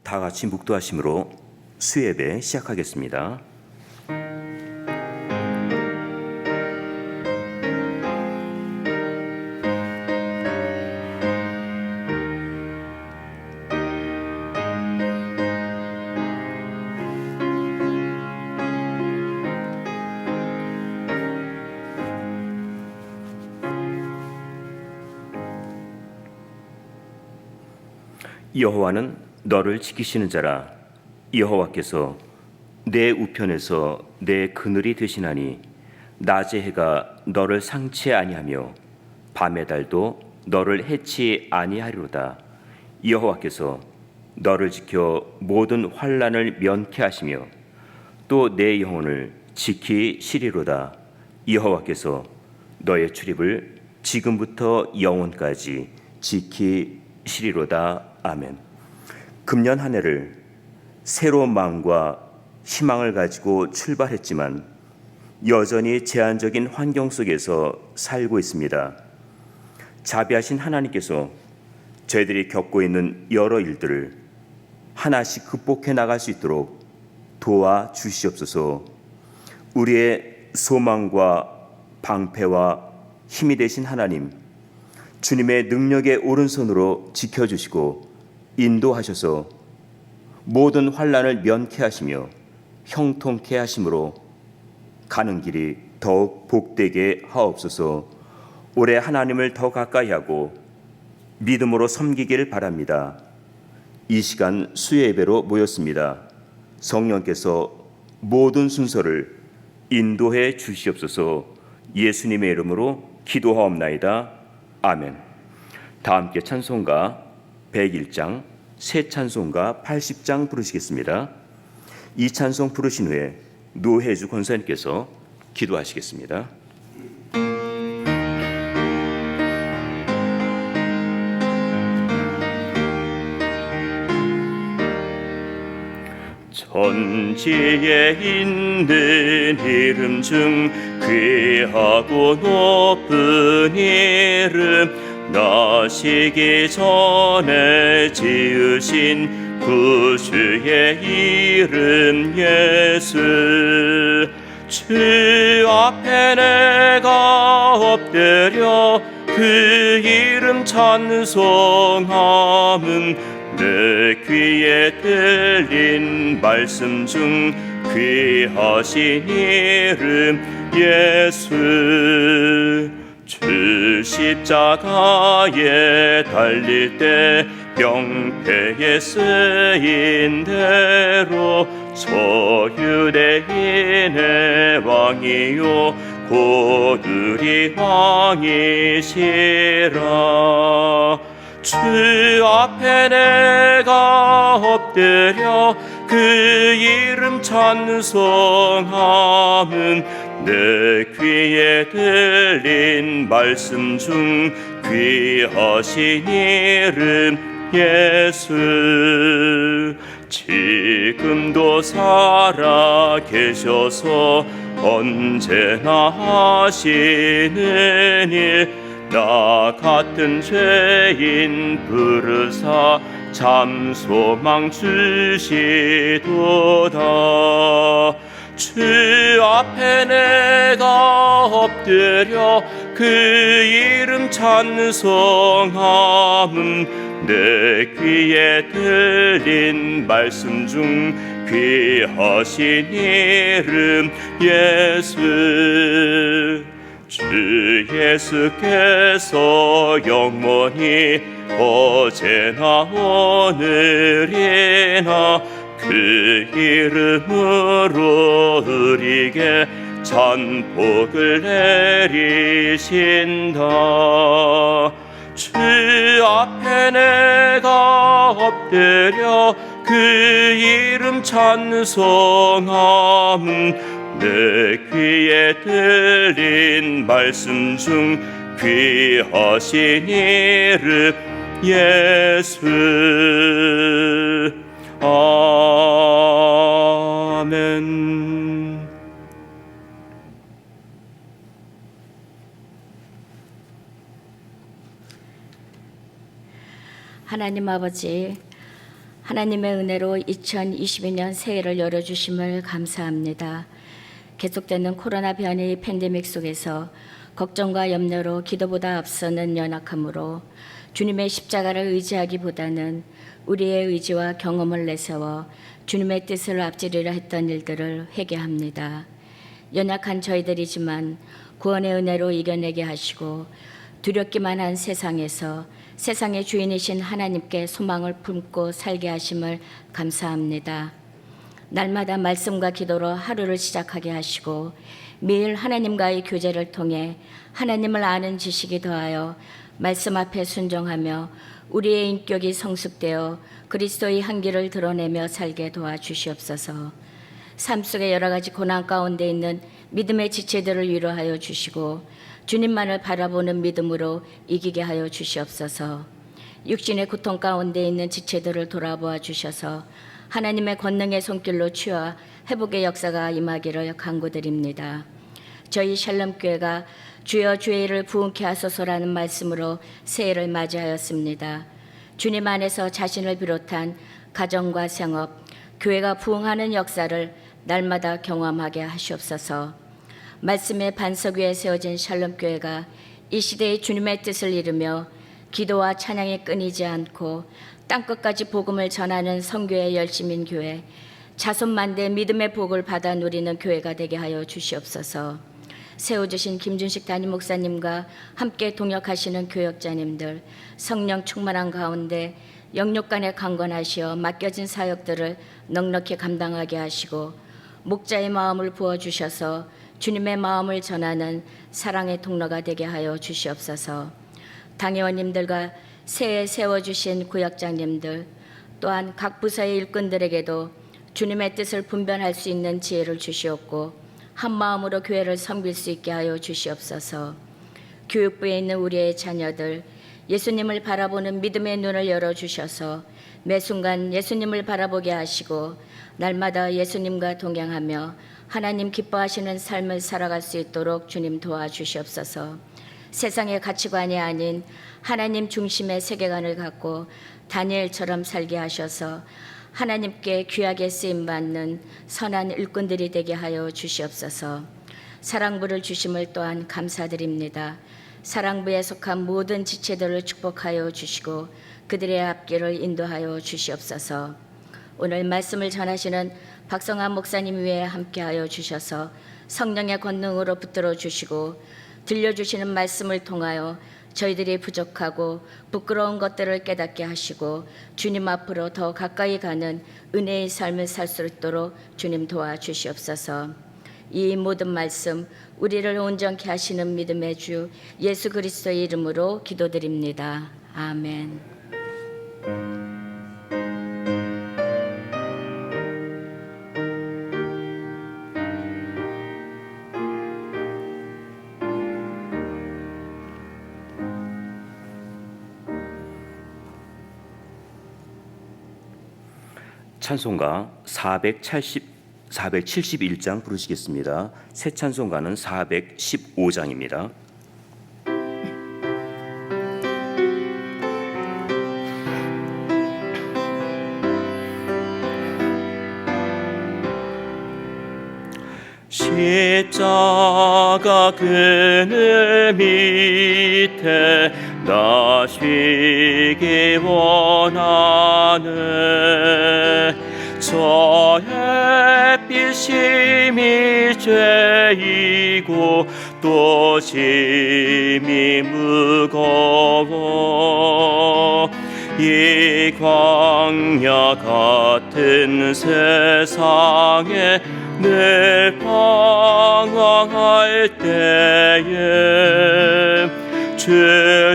다 같이 묵도하심으로 수예배 시작하겠습니다. 여호와는 너를 지키시는 자라. 여호와께서 내 우편에서 내 그늘이 되시나니 낮의 해가 너를 상치 아니하며 밤의 달도 너를 해치 아니하리로다. 여호와께서 너를 지켜 모든 환난을 면케 하시며 또 내 영혼을 지키시리로다. 여호와께서 너의 출입을 지금부터 영원까지 지키시리로다. 아멘. 금년 한 해를 새로운 마음과 희망을 가지고 출발했지만 여전히 제한적인 환경 속에서 살고 있습니다. 자비하신 하나님께서 저희들이 겪고 있는 여러 일들을 하나씩 극복해 나갈 수 있도록 도와주시옵소서. 우리의 소망과 방패와 힘이 되신 하나님, 주님의 능력의 오른손으로 지켜주시고 인도하셔서 모든 환난을 면케하시며 형통케 하심으로 가는 길이 더욱 복되게 하옵소서. 올해 하나님을 더 가까이 하고 믿음으로 섬기길 바랍니다. 이 시간 수요 예배로 모였습니다. 성령께서 모든 순서를 인도해 주시옵소서. 예수님의 이름으로 기도하옵나이다. 아멘. 다 함께 찬송가 101장, 새 찬송가 80장 부르시겠습니다. 이 찬송 부르신 후에 노혜주 권사님께서 기도하시겠습니다. 천지에 있는 이름 중 귀하고 높은 이름, 나시기 전에 지으신 구주의 이름 예수. 주 앞에 내가 엎드려 그 이름 찬송함은 내 귀에 들린 말씀 중 귀하신 이름 예수. 주 십자가에 달릴 때 병폐에 쓰인 대로 소유대인의 왕이요 고들이 왕이시라. 주 앞에 내가 엎드려 그 이름 찬송함은 내 귀에 들린 말씀 중 귀하신 이름 예수. 지금도 살아 계셔서 언제나 하시는 일, 나 같은 죄인 부르사 참 소망 주시도다. 주 앞에 내가 엎드려 그 이름 찬송함은 내 귀에 들린 말씀 중 귀하신 이름 예수. 주 예수께서 영원히 어제나 오늘이나 그 이름으로 우리에게 찬복을 내리신다. 주 앞에 내가 엎드려 그 이름 찬송함은 내 귀에 들린 말씀 중 귀하신 이름 예수. 아멘. 하나님 아버지, 하나님의 은혜로 2022년 새해를 열어주심을 감사합니다. 계속되는 코로나 변이 팬데믹 속에서 걱정과 염려로 기도보다 앞서는 연약함으로 주님의 십자가를 의지하기보다는 우리의 의지와 경험을 내세워 주님의 뜻을 앞지르려 했던 일들을 회개합니다. 연약한 저희들이지만 구원의 은혜로 이겨내게 하시고 두렵기만 한 세상에서 세상의 주인이신 하나님께 소망을 품고 살게 하심을 감사합니다. 날마다 말씀과 기도로 하루를 시작하게 하시고 매일 하나님과의 교제를 통해 하나님을 아는 지식이 더하여 말씀 앞에 순종하며 우리의 인격이 성숙되어 그리스도의 향기를 드러내며 살게 도와주시옵소서. 삶 속의 여러 가지 고난 가운데 있는 믿음의 지체들을 위로하여 주시고 주님만을 바라보는 믿음으로 이기게 하여 주시옵소서. 육신의 고통 가운데 있는 지체들을 돌아보아 주셔서 하나님의 권능의 손길로 취하 회복의 역사가 임하기를 간구드립니다. 저희 샬롬교회가 주여 주의 일을 부흥케 하소서라는 말씀으로 새해를 맞이하였습니다. 주님 안에서 자신을 비롯한 가정과 생업, 교회가 부흥하는 역사를 날마다 경험하게 하시옵소서. 말씀의 반석 위에 세워진 샬롬교회가 이 시대의 주님의 뜻을 이루며 기도와 찬양이 끊이지 않고 땅끝까지 복음을 전하는 선교의 열심인 교회, 자손만대 믿음의 복을 받아 누리는 교회가 되게 하여 주시옵소서. 세워주신 김준식 담임 목사님과 함께 동역하시는 교역자님들, 성령 충만한 가운데 영육간에 강건하시어 맡겨진 사역들을 넉넉히 감당하게 하시고 목자의 마음을 부어주셔서 주님의 마음을 전하는 사랑의 통로가 되게 하여 주시옵소서. 당회원님들과 새해 세워주신 구역장님들 또한 각 부서의 일꾼들에게도 주님의 뜻을 분별할 수 있는 지혜를 주시옵고 한 마음으로 교회를 섬길 수 있게 하여 주시옵소서. 교육부에 있는 우리의 자녀들 예수님을 바라보는 믿음의 눈을 열어주셔서 매 순간 예수님을 바라보게 하시고 날마다 예수님과 동행하며 하나님 기뻐하시는 삶을 살아갈 수 있도록 주님 도와주시옵소서. 세상의 가치관이 아닌 하나님 중심의 세계관을 갖고 다니엘처럼 살게 하셔서 하나님께 귀하게 쓰임받는 선한 일꾼들이 되게 하여 주시옵소서. 사랑부를 주심을 또한 감사드립니다. 사랑부에 속한 모든 지체들을 축복하여 주시고 그들의 앞길을 인도하여 주시옵소서. 오늘 말씀을 전하시는 박성환 목사님 위에 함께하여 주셔서 성령의 권능으로 붙들어 주시고 들려주시는 말씀을 통하여 저희들이 부족하고 부끄러운 것들을 깨닫게 하시고 주님 앞으로 더 가까이 가는 은혜의 삶을 살 수 있도록 주님 도와주시옵소서. 이 모든 말씀 우리를 온전케 하시는 믿음의 주 예수 그리스도의 이름으로 기도드립니다. 아멘. 찬송가 471장 부르시겠습니다. 새 찬송가는 415장입니다. 십자가 그늘 밑에 나 쉬기 원하네. 저 햇빛 심히 죄이고 또 심히 무거워. 이 광야 같은 세상에 늘 방황할 때에 주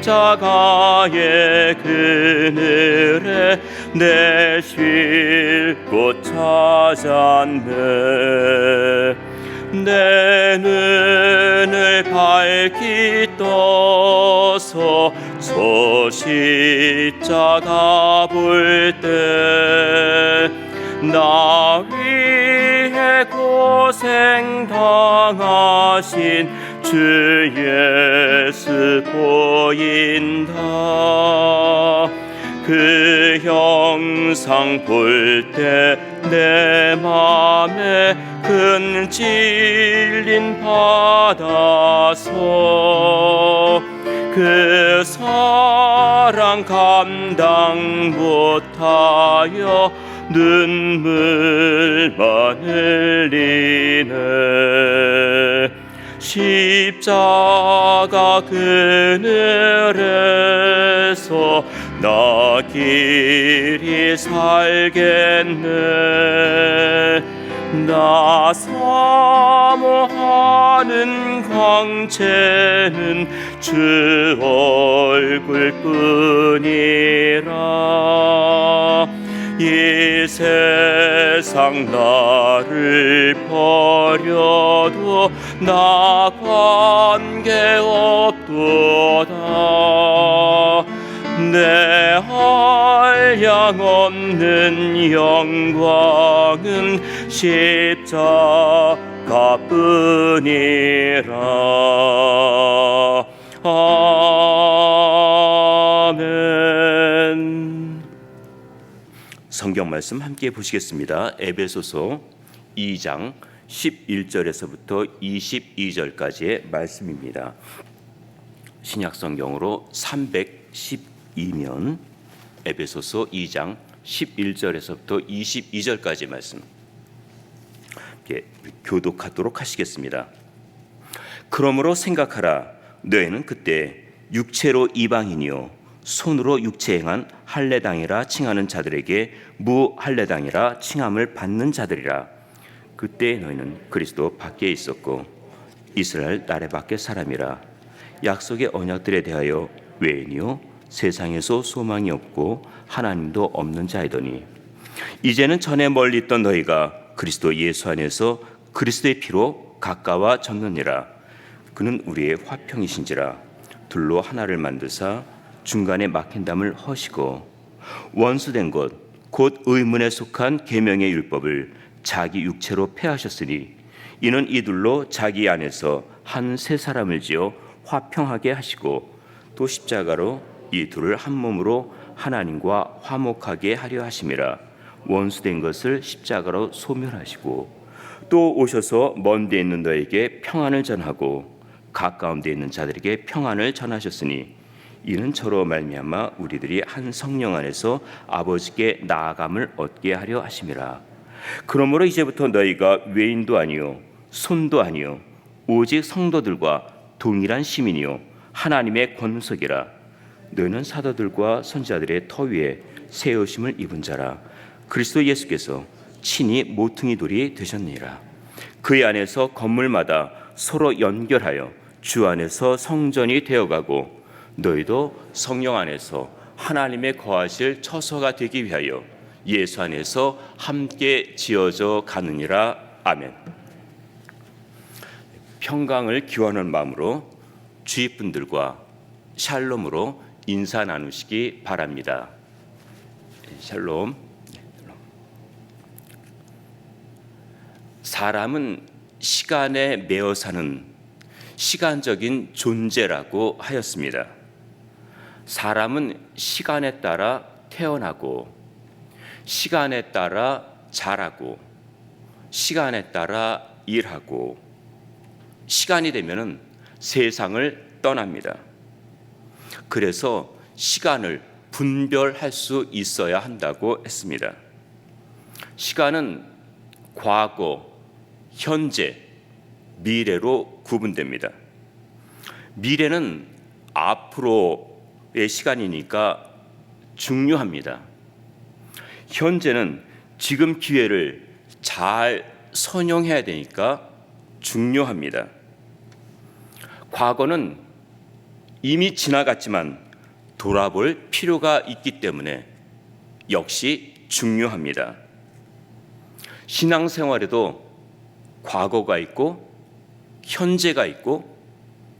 십자가의 그늘에 내 쉴 곳 찾았네. 내 눈을 밝히 떠서 저 십자가 볼 때 나 위해 고생 당하신 주 예수 보인다. 그 형상 볼 때 내 맘에 큰 찔림 받아서 그 사랑 감당 못하여 눈물만 흘리네. 십자가 그늘에서 나 길이 살겠네. 나 사모하는 광채는 주 얼굴뿐이라. 이 세상 나를 버려도 나 관계없도다. 내 한량없는 영광은 십자가뿐이라. 아멘. 성경 말씀 함께 보시겠습니다. 에베소서 2장 11절에서부터 22절까지의 말씀입니다. 신약 성경으로 312면 에베소서 2장 11절에서부터 22절까지 말씀 교독하도록 하시겠습니다. 그러므로 생각하라. 너희는 그때 육체로 이방인이요 손으로 육체 행한 할례당이라 칭하는 자들에게 무할례당이라 칭함을 받는 자들이라. 그때 너희는 그리스도 밖에 있었고 이스라엘 나라 밖의 사람이라. 약속의 언약들에 대하여 외인이요 세상에서 소망이 없고 하나님도 없는 자이더니 이제는 전에 멀리 있던 너희가 그리스도 예수 안에서 그리스도의 피로 가까워졌느니라. 그는 우리의 화평이신지라. 둘로 하나를 만드사 중간에 막힌 담을 허시고 원수된 것 곧 의문에 속한 계명의 율법을 자기 육체로 폐하셨으니 이는 이둘로 자기 안에서 한 새 사람을 지어 화평하게 하시고 또 십자가로 이 둘을 한 몸으로 하나님과 화목하게 하려 하심이라. 원수된 것을 십자가로 소멸하시고 또 오셔서 먼 데 있는 너에게 평안을 전하고 가까운 데 있는 자들에게 평안을 전하셨으니 이는 저로 말미암아 우리들이 한 성령 안에서 아버지께 나아감을 얻게 하려 하심이라. 그러므로 이제부터 너희가 외인도 아니요 손도 아니요 오직 성도들과 동일한 시민이요 하나님의 권속이라. 너희는 사도들과 선지자들의 터 위에 세우심을 입은 자라. 그리스도 예수께서 친히 모퉁이 돌이 되셨느니라. 그의 안에서 건물마다 서로 연결하여 주 안에서 성전이 되어가고 너희도 성령 안에서 하나님의 거하실 처소가 되기 위하여 예수 안에서 함께 지어져 가느니라. 아멘. 평강을 기원하는 마음으로 주위 분들과 샬롬으로 인사 나누시기 바랍니다. 샬롬. 사람은 시간에 매어 사는 시간적인 존재라고 하였습니다. 사람은 시간에 따라 태어나고 시간에 따라 자라고 시간에 따라 일하고 시간이 되면은 세상을 떠납니다. 그래서 시간을 분별할 수 있어야 한다고 했습니다. 시간은 과거, 현재, 미래로 구분됩니다. 미래는 앞으로의 시간이니까 중요합니다. 현재는 지금 기회를 잘 선용해야 되니까 중요합니다. 과거는 이미 지나갔지만 돌아볼 필요가 있기 때문에 역시 중요합니다. 신앙생활에도 과거가 있고 현재가 있고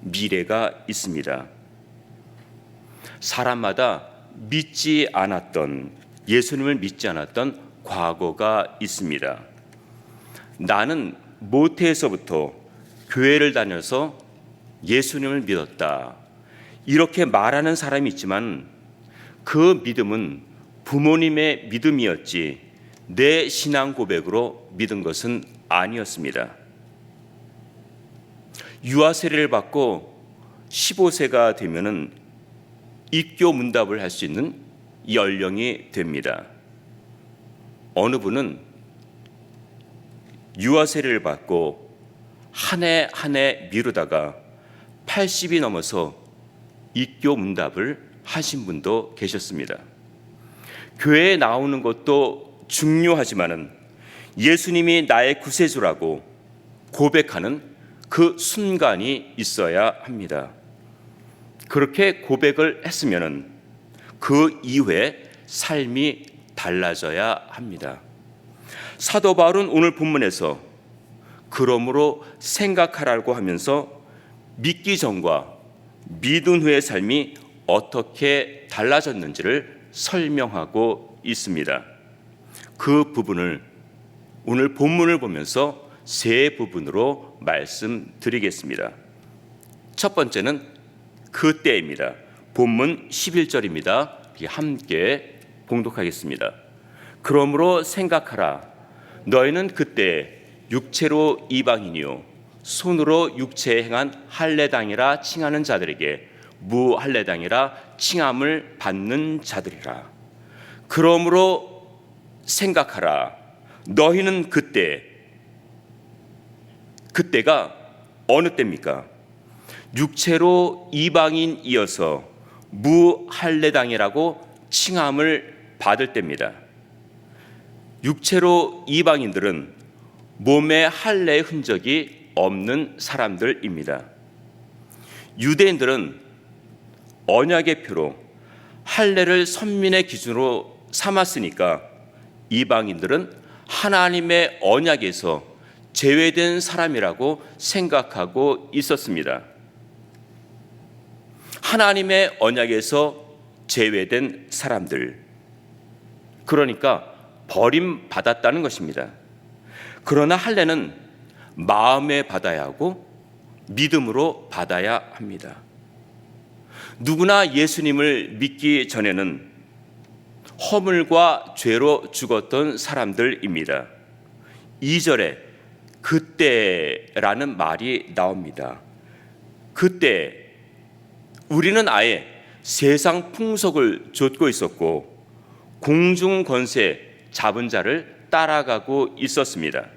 미래가 있습니다. 사람마다 믿지 않았던, 예수님을 믿지 않았던 과거가 있습니다. 나는 모태에서부터 교회를 다녀서 예수님을 믿었다, 이렇게 말하는 사람이 있지만 그 믿음은 부모님의 믿음이었지 내 신앙 고백으로 믿은 것은 아니었습니다. 유아 세례를 받고 15세가 되면은 입교 문답을 할 수 있는 연령이 됩니다. 어느 분은 유아 세례를 받고 한 해 한 해 미루다가 80이 넘어서 입교 문답을 하신 분도 계셨습니다. 교회에 나오는 것도 중요하지만은 예수님이 나의 구세주라고 고백하는 그 순간이 있어야 합니다. 그렇게 고백을 했으면은 그 이후에 삶이 달라져야 합니다. 사도 바울은 오늘 본문에서 그러므로 생각하라고 하면서 믿기 전과 믿은 후의 삶이 어떻게 달라졌는지를 설명하고 있습니다. 그 부분을 오늘 본문을 보면서 세 부분으로 말씀드리겠습니다. 첫 번째는 그때입니다. 본문 11절입니다. 함께 봉독하겠습니다. 그러므로 생각하라. 너희는 그때 육체로 이방인이요 손으로 육체에 행한 할례당이라 칭하는 자들에게 무할례당이라 칭함을 받는 자들이라. 그러므로 생각하라. 너희는 그때가 어느 때입니까? 육체로 이방인이어서 무할례당이라고 칭함을 받을 때입니다. 육체로 이방인들은 몸에 할례의 흔적이 없는 사람들입니다. 유대인들은 언약의 표로 할례를 선민의 기준으로 삼았으니까 이방인들은 하나님의 언약에서 제외된 사람이라고 생각하고 있었습니다. 하나님의 언약에서 제외된 사람들, 그러니까 버림받았다는 것입니다. 그러나 할례는 마음에 받아야 하고 믿음으로 받아야 합니다. 누구나 예수님을 믿기 전에는 허물과 죄로 죽었던 사람들입니다. 2절에 그때라는 말이 나옵니다. 그때 우리는 아예 세상 풍속을 좇고 있었고 공중 권세 잡은 자를 따라가고 있었습니다.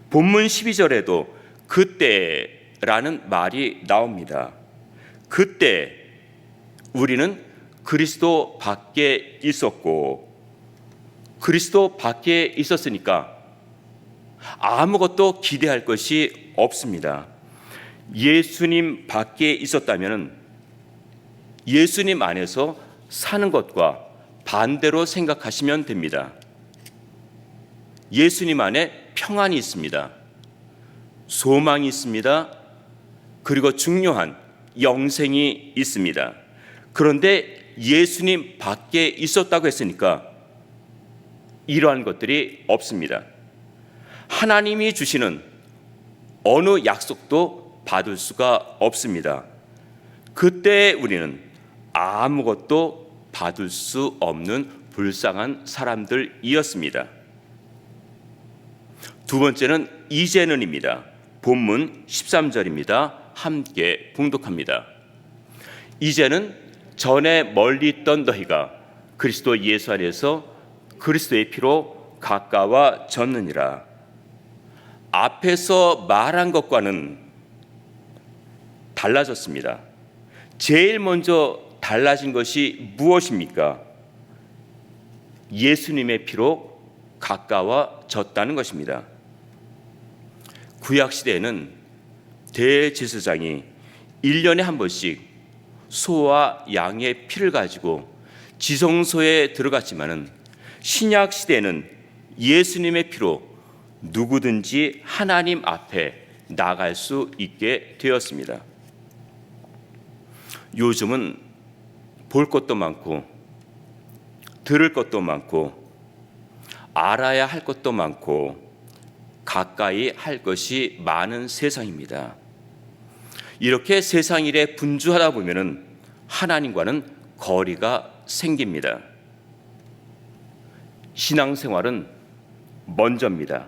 본문 12절에도 그때라는 말이 나옵니다. 그때 우리는 그리스도 밖에 있었고 그리스도 밖에 있었으니까 아무것도 기대할 것이 없습니다. 예수님 밖에 있었다면 예수님 안에서 사는 것과 반대로 생각하시면 됩니다. 예수님 안에 평안이 있습니다. 소망이 있습니다. 그리고 중요한 영생이 있습니다. 그런데 예수님 밖에 있었다고 했으니까 이러한 것들이 없습니다. 하나님이 주시는 어느 약속도 받을 수가 없습니다. 그때 우리는 아무것도 받을 수 없는 불쌍한 사람들이었습니다. 두 번째는 이제는입니다. 본문 13절입니다. 함께 봉독합니다. 이제는 전에 멀리 있던 너희가 그리스도 예수 안에서 그리스도의 피로 가까워졌느니라. 앞에서 말한 것과는 달라졌습니다. 제일 먼저 달라진 것이 무엇입니까? 예수님의 피로 가까워졌다는 것입니다. 구약시대에는 대제사장이 1년에 한 번씩 소와 양의 피를 가지고 지성소에 들어갔지만은 신약시대에는 예수님의 피로 누구든지 하나님 앞에 나갈 수 있게 되었습니다. 요즘은 볼 것도 많고 들을 것도 많고 알아야 할 것도 많고 가까이 할 것이 많은 세상입니다. 이렇게 세상 일에 분주하다 보면은 하나님과는 거리가 생깁니다. 신앙생활은 먼저입니다.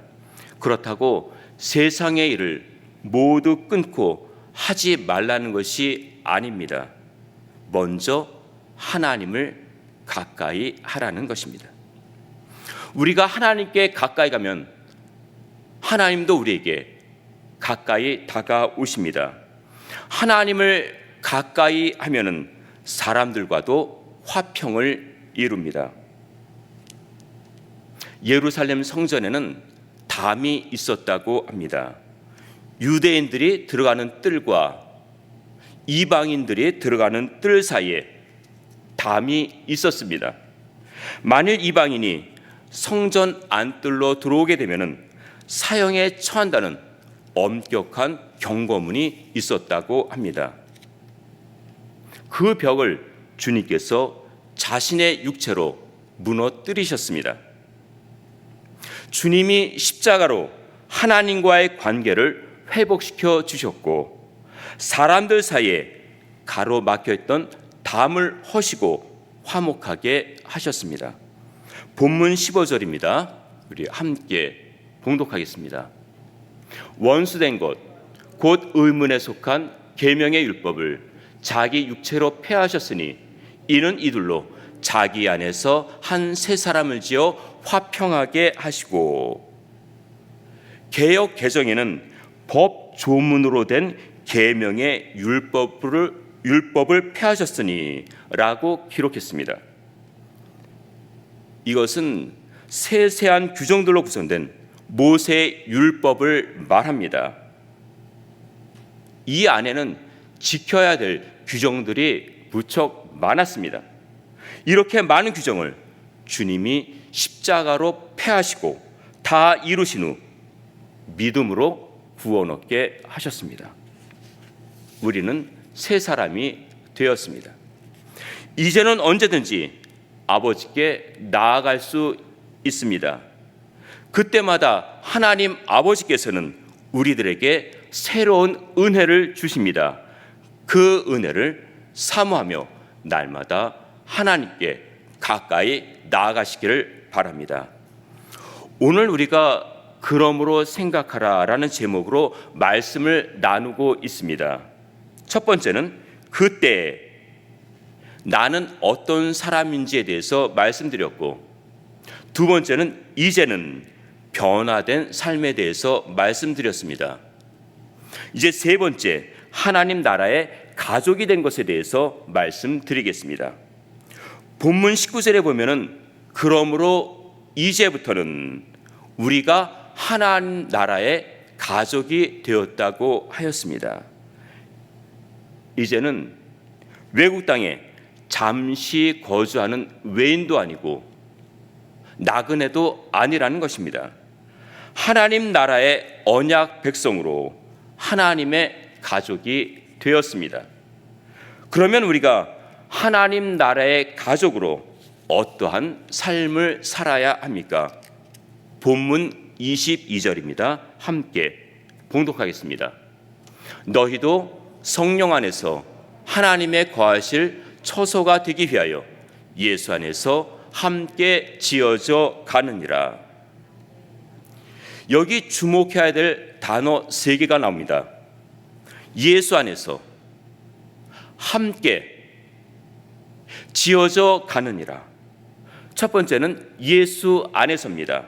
그렇다고 세상의 일을 모두 끊고 하지 말라는 것이 아닙니다. 먼저 하나님을 가까이 하라는 것입니다. 우리가 하나님께 가까이 가면 하나님도 우리에게 가까이 다가오십니다. 하나님을 가까이 하면은 사람들과도 화평을 이룹니다. 예루살렘 성전에는 담이 있었다고 합니다. 유대인들이 들어가는 뜰과 이방인들이 들어가는 뜰 사이에 담이 있었습니다. 만일 이방인이 성전 안뜰로 들어오게 되면 사형에 처한다는 엄격한 경고문이 있었다고 합니다. 그 벽을 주님께서 자신의 육체로 무너뜨리셨습니다. 주님이 십자가로 하나님과의 관계를 회복시켜 주셨고 사람들 사이에 가로막혀 있던 담을 허시고 화목하게 하셨습니다. 본문 15절입니다. 우리 함께 봉독하겠습니다. 원수된 것, 곧 의문에 속한 계명의 율법을 자기 육체로 폐하셨으니 이는 이들로 자기 안에서 한 새 사람을 지어 화평하게 하시고 개역 개정에는 법 조문으로 된 계명의 율법을 폐하셨으니 라고 기록했습니다. 이것은 세세한 규정들로 구성된 모세의 율법을 말합니다. 이 안에는 지켜야 될 규정들이 무척 많았습니다. 이렇게 많은 규정을 주님이 십자가로 폐하시고 다 이루신 후 믿음으로 구원 얻게 하셨습니다. 우리는 새 사람이 되었습니다. 이제는 언제든지 아버지께 나아갈 수 있습니다. 그때마다 하나님 아버지께서는 우리들에게 새로운 은혜를 주십니다. 그 은혜를 사모하며 날마다 하나님께 가까이 나아가시기를 바랍니다. 오늘 우리가 그러므로 생각하라라는 제목으로 말씀을 나누고 있습니다. 첫 번째는 그때 나는 어떤 사람인지에 대해서 말씀드렸고, 두 번째는 이제는 변화된 삶에 대해서 말씀드렸습니다. 이제 세 번째, 하나님 나라의 가족이 된 것에 대해서 말씀드리겠습니다. 본문 19절에 보면은 그러므로 이제부터는 우리가 하나님 나라의 가족이 되었다고 하였습니다. 이제는 외국 땅에 잠시 거주하는 외인도 아니고 나그네도 아니라는 것입니다. 하나님 나라의 언약 백성으로 하나님의 가족이 되었습니다. 그러면 우리가 하나님 나라의 가족으로 어떠한 삶을 살아야 합니까? 본문 22절입니다. 함께 봉독하겠습니다. 너희도 성령 안에서 하나님의 거하실 처소가 되기 위하여 예수 안에서 함께 지어져 가느니라. 여기 주목해야 될 단어 3개가 나옵니다. 예수 안에서, 함께, 지어져 가느니라. 첫 번째는 예수 안에서입니다.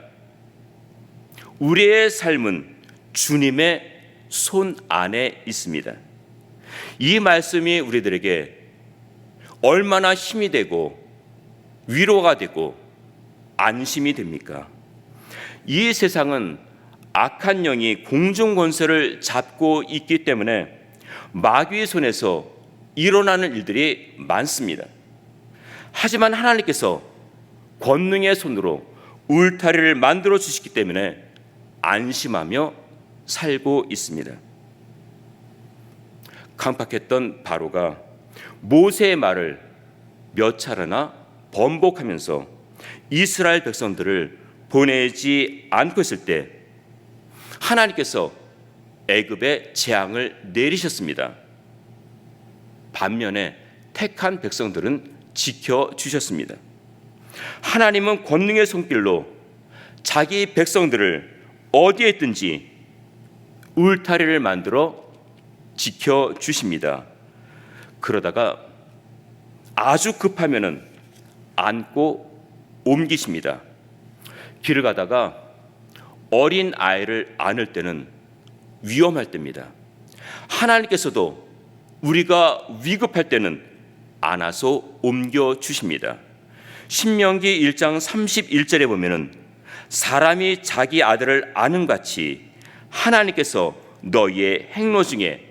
우리의 삶은 주님의 손 안에 있습니다. 이 말씀이 우리들에게 얼마나 힘이 되고 위로가 되고 안심이 됩니까? 이 세상은 악한 영이 공중 권세를 잡고 있기 때문에 마귀의 손에서 일어나는 일들이 많습니다. 하지만 하나님께서 권능의 손으로 울타리를 만들어 주시기 때문에 안심하며 살고 있습니다. 강팍했던 바로가 모세의 말을 몇 차례나 번복하면서 이스라엘 백성들을 보내지 않고 있을 때 하나님께서 애굽에 재앙을 내리셨습니다. 반면에 택한 백성들은 지켜주셨습니다. 하나님은 권능의 손길로 자기 백성들을 어디에 있든지 울타리를 만들어 지켜주십니다. 그러다가 아주 급하면은 안고 옮기십니다. 길을 가다가 어린 아이를 안을 때는 위험할 때입니다. 하나님께서도 우리가 위급할 때는 안아서 옮겨주십니다. 신명기 1장 31절에 보면은 사람이 자기 아들을 아는 같이 하나님께서 너희의 행로 중에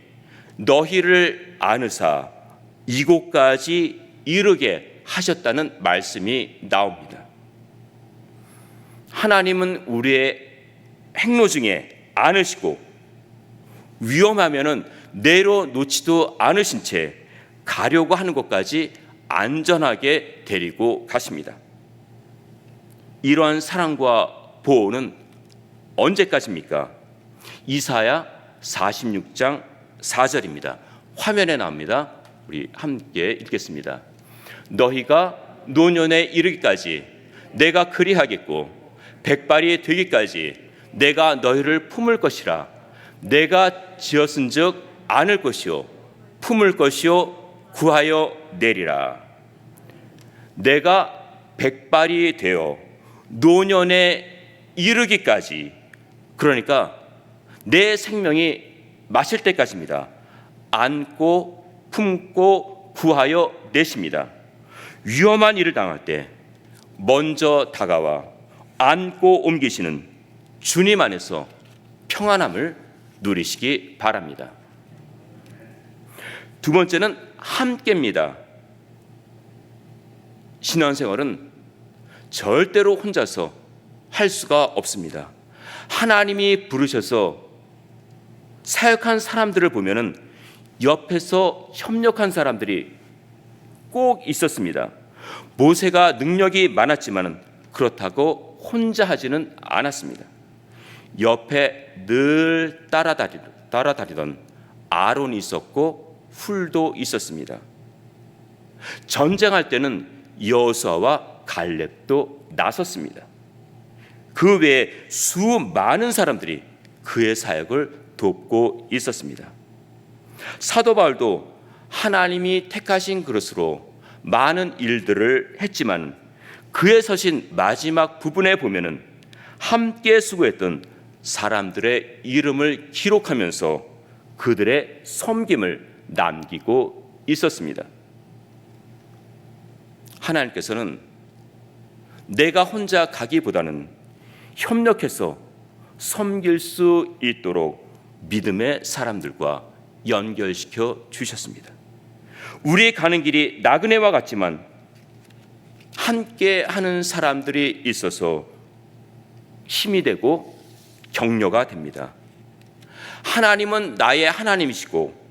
너희를 안으사 이곳까지 이르게 하셨다는 말씀이 나옵니다. 하나님은 우리의 행로 중에 안으시고 위험하면은 내려놓지도 않으신 채 가려고 하는 곳까지 안전하게 데리고 가십니다. 이러한 사랑과 보호는 언제까지입니까? 이사야 46장 4절입니다. 화면에 나옵니다. 우리 함께 읽겠습니다. 너희가 노년에 이르기까지 내가 그리하겠고 백발이 되기까지 내가 너희를 품을 것이라. 내가 지었은즉 안을 것이요 품을 것이요 구하여 내리라. 내가 백발이 되어 노년에 이르기까지, 그러니까 내 생명이 마칠 때까지입니다. 안고 품고 구하여 내십니다. 위험한 일을 당할 때 먼저 다가와 안고 옮기시는 주님 안에서 평안함을 누리시기 바랍니다. 두 번째는 함께입니다. 신앙생활은 절대로 혼자서 할 수가 없습니다. 하나님이 부르셔서 사역한 사람들을 보면은 옆에서 협력한 사람들이 꼭 있었습니다. 모세가 능력이 많았지만은 그렇다고 혼자 하지는 않았습니다. 옆에 늘 따라다니던 아론이 있었고 훌도 있었습니다. 전쟁할 때는 여호수아와 갈렙도 나섰습니다. 그 외에 수많은 사람들이 그의 사역을 돕고 있었습니다. 사도 바울도 하나님이 택하신 그릇으로 많은 일들을 했지만 그의 서신 마지막 부분에 보면은 함께 수고했던 사람들의 이름을 기록하면서 그들의 섬김을 남기고 있었습니다. 하나님께서는 내가 혼자 가기보다는 협력해서 섬길 수 있도록 믿음의 사람들과 연결시켜 주셨습니다. 우리의 가는 길이 나그네와 같지만 함께 하는 사람들이 있어서 힘이 되고 격려가 됩니다. 하나님은 나의 하나님이시고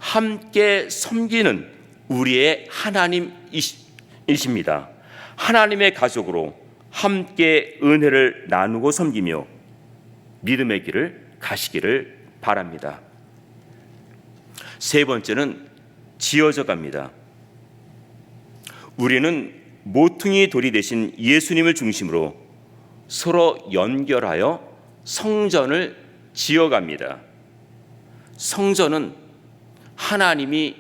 함께 섬기는 우리의 하나님이십니다. 하나님의 가족으로 함께 은혜를 나누고 섬기며 믿음의 길을 가시기를 바랍니다. 세 번째는 지어져 갑니다. 우리는 모퉁이 돌이 되신 예수님을 중심으로 서로 연결하여 성전을 지어갑니다. 성전은 하나님이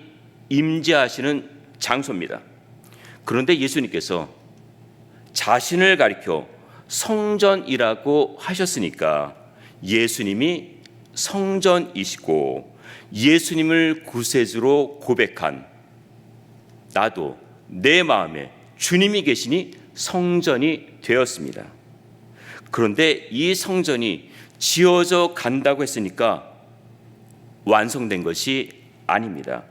임재하시는 장소입니다. 그런데 예수님께서 자신을 가리켜 성전이라고 하셨으니까 예수님이 성전이시고 예수님을 구세주로 고백한 나도 내 마음에 주님이 계시니 성전이 되었습니다. 그런데 이 성전이 지어져 간다고 했으니까 완성된 것이 아닙니다.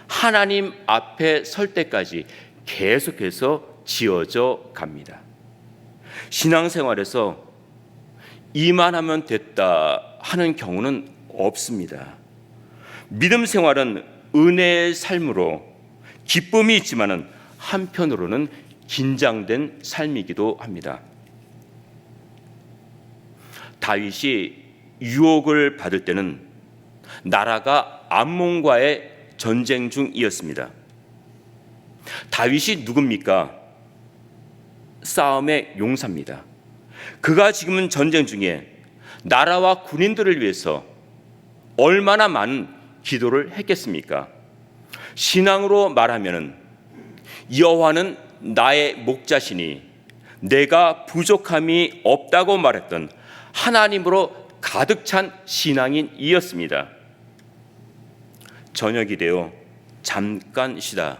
하나님 앞에 설 때까지 계속해서 지어져 갑니다. 신앙생활에서 이만하면 됐다 하는 경우는 없습니다. 믿음 생활은 은혜의 삶으로 기쁨이 있지만은 한편으로는 긴장된 삶이기도 합니다. 다윗이 유혹을 받을 때는 나라가 암몬과의 전쟁 중이었습니다. 다윗이 누굽니까? 싸움의 용사입니다. 그가 지금은 전쟁 중에 나라와 군인들을 위해서 얼마나 많은 기도를 했겠습니까? 신앙으로 말하면 여호와는 나의 목자시니 내가 부족함이 없다고 말했던 하나님으로 가득 찬 신앙인 이었습니다. 저녁이 되어 잠깐 쉬다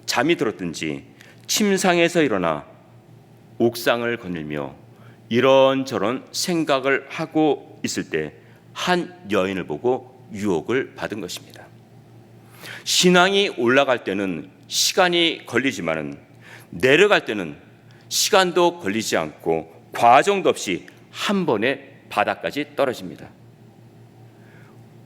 잠이 들었든지 침상에서 일어나 옥상을 거닐며 이런저런 생각을 하고 있을 때 한 여인을 보고 유혹을 받은 것입니다. 신앙이 올라갈 때는 시간이 걸리지만은 내려갈 때는 시간도 걸리지 않고 과정도 없이 한 번에 바닥까지 떨어집니다.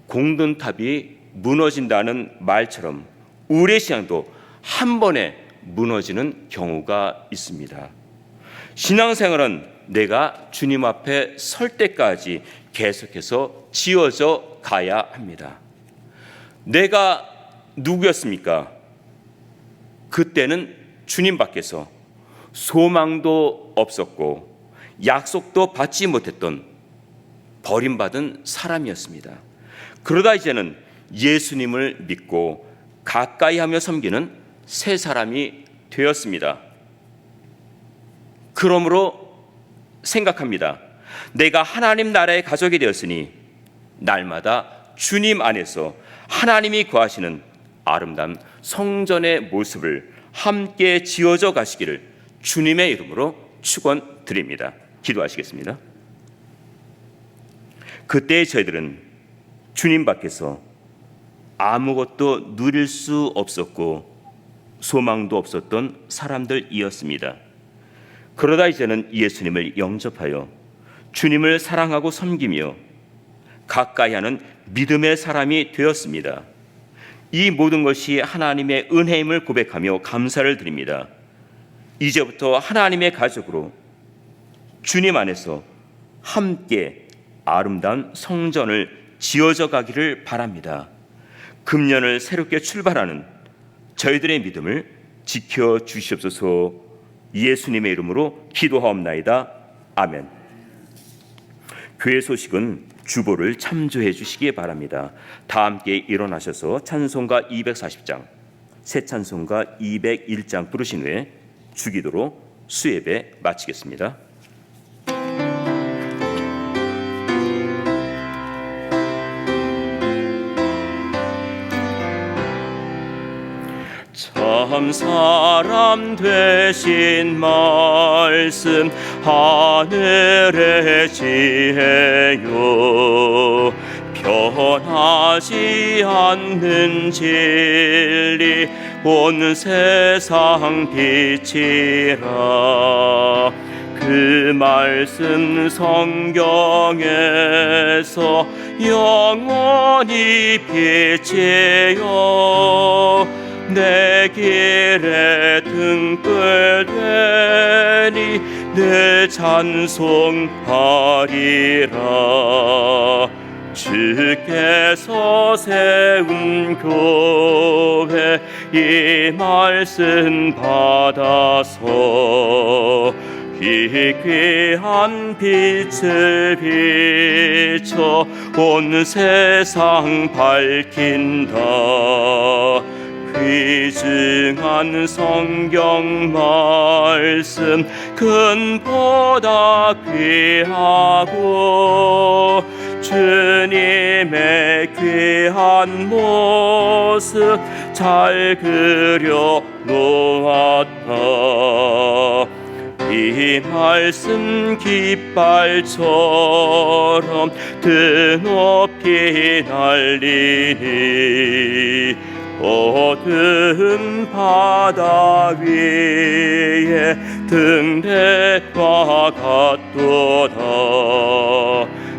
공든탑이 무너진다는 말처럼 우리의 신앙도 한 번에 무너지는 경우가 있습니다. 신앙생활은 내가 주님 앞에 설 때까지 계속해서 지어져 가야 합니다. 내가 누구였습니까? 그때는 주님 밖에서 소망도 없었고 약속도 받지 못했던 버림받은 사람이었습니다. 그러다 이제는 예수님을 믿고 가까이 하며 섬기는 새 사람이 되었습니다. 그러므로 생각합니다. 내가 하나님 나라의 가족이 되었으니 날마다 주님 안에서 하나님이 거하시는 아름다운 성전의 모습을 함께 지어져 가시기를 주님의 이름으로 축원드립니다. 기도하시겠습니다. 그때 저희들은 주님 밖에서 아무것도 누릴 수 없었고 소망도 없었던 사람들이었습니다. 그러다 이제는 예수님을 영접하여 주님을 사랑하고 섬기며 가까이 하는 믿음의 사람이 되었습니다. 이 모든 것이 하나님의 은혜임을 고백하며 감사를 드립니다. 이제부터 하나님의 가족으로 주님 안에서 함께 아름다운 성전을 지어져 가기를 바랍니다. 금년을 새롭게 출발하는 저희들의 믿음을 지켜 주시옵소서. 예수님의 이름으로 기도하옵나이다. 아멘. 교회 소식은 주보를 참조해 주시기 바랍니다. 다 함께 일어나셔서 찬송가 240장, 새 찬송가 201장 부르신 후에 주기도로 수예배 마치겠습니다. 참 사람 되신 말씀 하늘의 지혜요 변하지 않는 진리 온 세상 빛이라 그 말씀 성경에서 영원히 빛이요 내 길에 등불 되니 내 찬송하리라 주께서 세운 교회 이 말씀 받아서 이 귀한 빛을 비춰 온 세상 밝힌다 귀중한 성경 말씀 근보다 귀하고 주님의 귀한 모습 잘 그려 놓았다 이 말씀 깃발처럼 드높이 날리니 어두운 바다 위에 등대와 같도다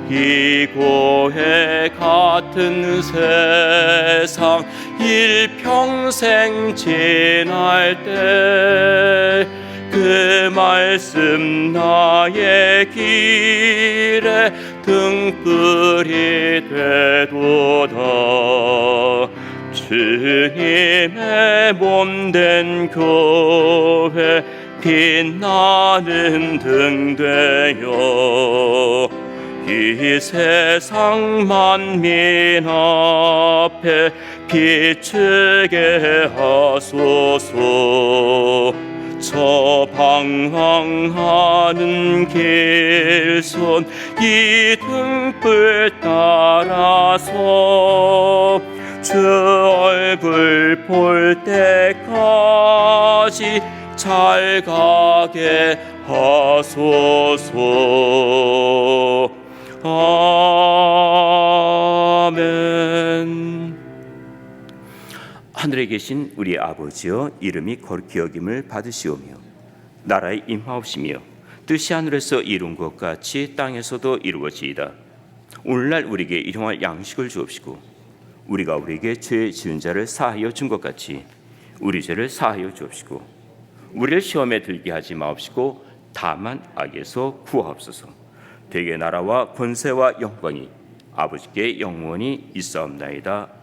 이고해 같은 세상 일평생 지날 때 그 말씀 나의 길에 등불이 되도다 주님의 몸된 교회 빛나는 등 되어 이 세상 만민 앞에 비추게 하소서. 저 방황하는 길선 이 등불 따라서 주 얼굴 볼 때까지 잘 가게 하소서. 아멘. 하늘에 계신 우리 아버지여, 이름이 거룩히 여김을 받으시오며 나라의 임하옵시며 뜻이 하늘에서 이룬 것 같이 땅에서도 이루어지이다. 오늘날 우리에게 일용할 양식을 주옵시고 우리가 우리에게 죄 지은 자를 사하여 준 것 같이 우리 죄를 사하여 주옵시고 우리를 시험에 들게 하지 마옵시고 다만 악에서 구하옵소서. 대개 나라와 권세와 영광이 아버지께 영원히 있사옵나이다.